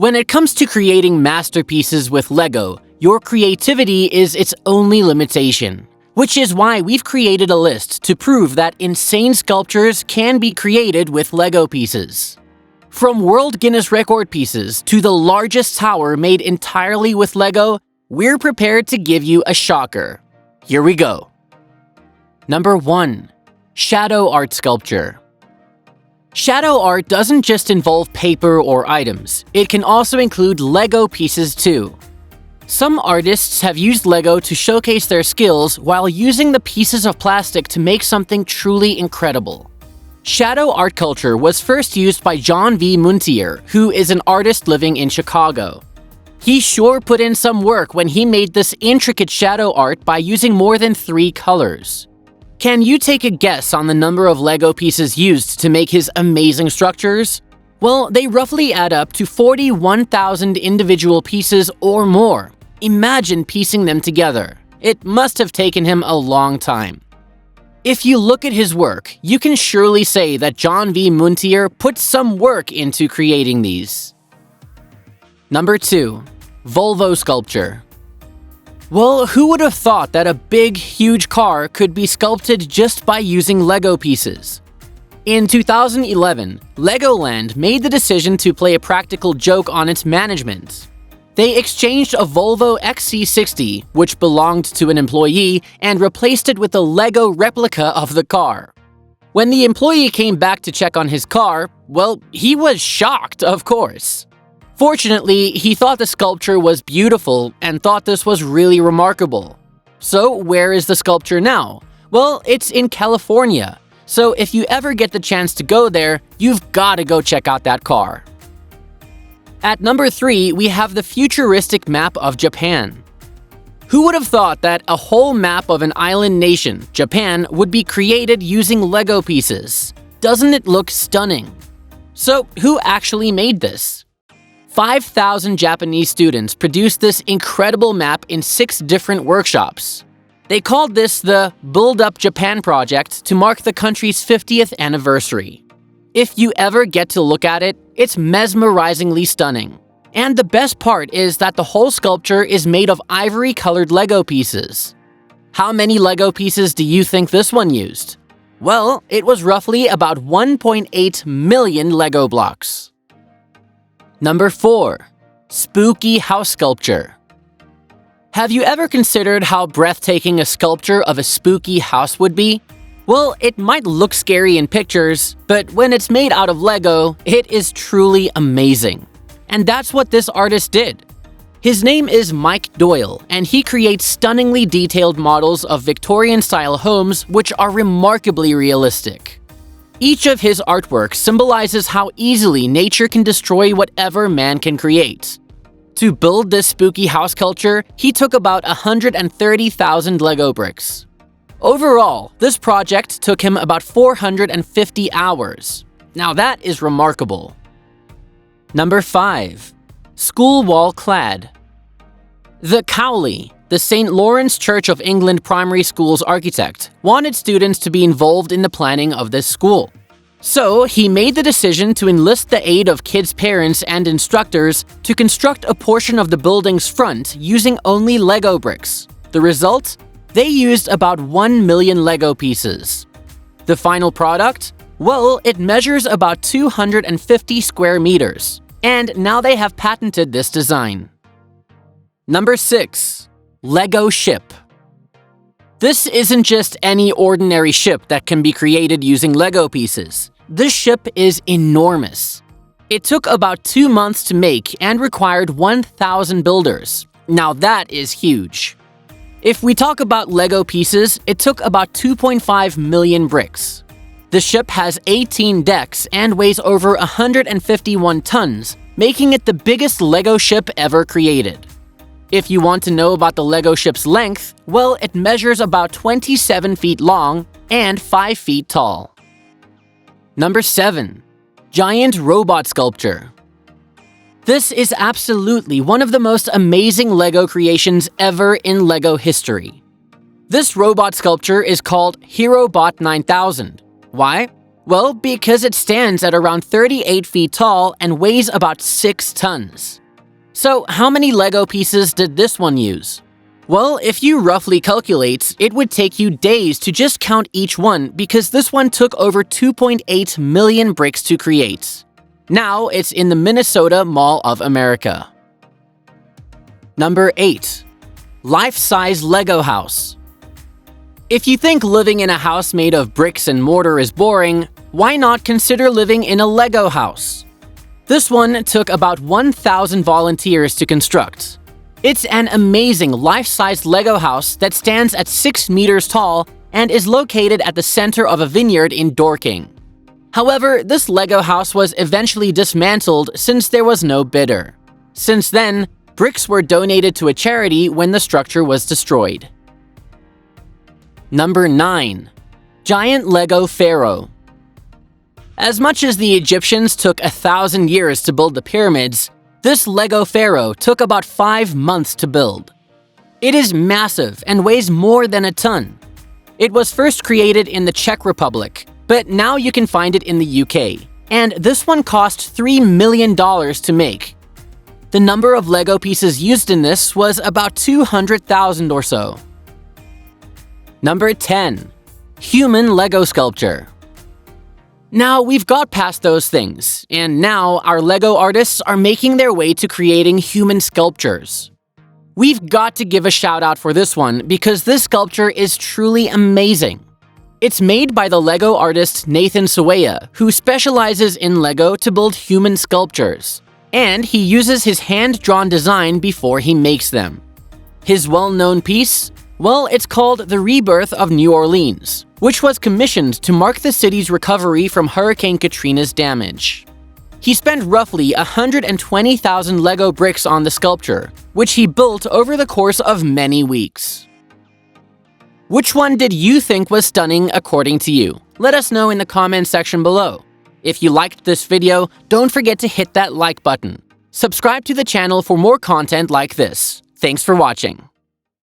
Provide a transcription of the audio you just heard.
When it comes to creating masterpieces with Lego, your creativity is its only limitation. Which is why we've created a list to prove that insane sculptures can be created with Lego pieces. From World Guinness Record pieces to the largest tower made entirely with Lego, we're prepared to give you a shocker. Here we go. Number 1. Shadow art sculpture. Shadow art doesn't just involve paper or items, it can also include Lego pieces too. Some artists have used Lego to showcase their skills while using the pieces of plastic to make something truly incredible. Shadow art culture was first used by John V. Muntier, who is an artist living in Chicago. He sure put in some work when he made this intricate shadow art by using more than 3 colors. Can you take a guess on the number of Lego pieces used to make his amazing structures? Well, they roughly add up to 41,000 individual pieces or more. Imagine piecing them together. It must have taken him a long time. If you look at his work, you can surely say that John V. Muntier put some work into creating these. Number 2. Volvo Sculpture. Well, who would have thought that a big, huge car could be sculpted just by using Lego pieces? In 2011, Legoland made the decision to play a practical joke on its management. They exchanged a Volvo XC60, which belonged to an employee, and replaced it with a Lego replica of the car. When the employee came back to check on his car, well, he was shocked, of course. Fortunately, he thought the sculpture was beautiful and thought this was really remarkable. So, where is the sculpture now? Well, it's in California. So if you ever get the chance to go there, you've got to go check out that car. At number 3, we have the futuristic map of Japan. Who would have thought that a whole map of an island nation, Japan, would be created using Lego pieces? Doesn't it look stunning? So, who actually made this? 5,000 Japanese students produced this incredible map in 6 different workshops. They called this the Build Up Japan project to mark the country's 50th anniversary. If you ever get to look at it, it's mesmerizingly stunning. And the best part is that the whole sculpture is made of ivory-colored Lego pieces. How many Lego pieces do you think this one used? Well, it was roughly about 1.8 million Lego blocks. Number 4. Spooky house sculpture. Have you ever considered how breathtaking a sculpture of a spooky house would be? Well, it might look scary in pictures, but when it's made out of Lego, it is truly amazing. And that's what this artist did. His name is Mike Doyle, and he creates stunningly detailed models of Victorian-style homes which are remarkably realistic. Each of his artworks symbolizes how easily nature can destroy whatever man can create. To build this spooky house sculpture, he took about 130,000 Lego bricks. Overall, this project took him about 450 hours. Now that is remarkable. Number 5. School wall clad. The Cowley, the St. Lawrence Church of England primary school's architect, wanted students to be involved in the planning of this school. So, he made the decision to enlist the aid of kids' parents and instructors to construct a portion of the building's front using only Lego bricks. The result? They used about 1 million Lego pieces. The final product? Well, it measures about 250 square meters. And now they have patented this design. Number 6. Lego ship. This isn't just any ordinary ship that can be created using Lego pieces. This ship is enormous. It took about 2 months to make and required 1,000 builders. Now that is huge. If we talk about Lego pieces, it took about 2.5 million bricks. The ship has 18 decks and weighs over 151 tons, making it the biggest Lego ship ever created. If you want to know about the Lego ship's length, well, it measures about 27 feet long and 5 feet tall. Number 7. Giant robot sculpture. This is absolutely one of the most amazing Lego creations ever in Lego history. This robot sculpture is called HeroBot 9000. Why? Well, because it stands at around 38 feet tall and weighs about 6 tons. So, how many Lego pieces did this one use? Well, if you roughly calculate, it would take you days to just count each one because this one took over 2.8 million bricks to create. Now, it's in the Minnesota Mall of America. Number 8. Life-size Lego house. If you think living in a house made of bricks and mortar is boring, why not consider living in a Lego house? This one took about 1,000 volunteers to construct. It's an amazing life-size Lego house that stands at 6 meters tall and is located at the center of a vineyard in Dorking. However, this Lego house was eventually dismantled since there was no bidder. Since then, bricks were donated to a charity when the structure was destroyed. Number 9. Giant Lego Pharaoh. As much as the Egyptians took 1,000 years to build the pyramids, this Lego Pharaoh took about 5 months to build. It is massive and weighs more than a ton. It was first created in the Czech Republic, but now you can find it in the UK, and this one cost $3 million to make. The number of Lego pieces used in this was about 200,000 or so. Number 10. Human Lego Sculpture. Now, we've got past those things, and now our Lego artists are making their way to creating human sculptures. We've got to give a shout out for this one because this sculpture is truly amazing. It's made by the Lego artist Nathan Sawaya, who specializes in Lego to build human sculptures, and he uses his hand-drawn design before he makes them. His well-known piece? Well, it's called The Rebirth of New Orleans, which was commissioned to mark the city's recovery from Hurricane Katrina's damage. He spent roughly 120,000 Lego bricks on the sculpture, which he built over the course of many weeks. Which one did you think was stunning according to you? Let us know in the comment section below. If you liked this video, don't forget to hit that like button. Subscribe to the channel for more content like this. Thanks for watching.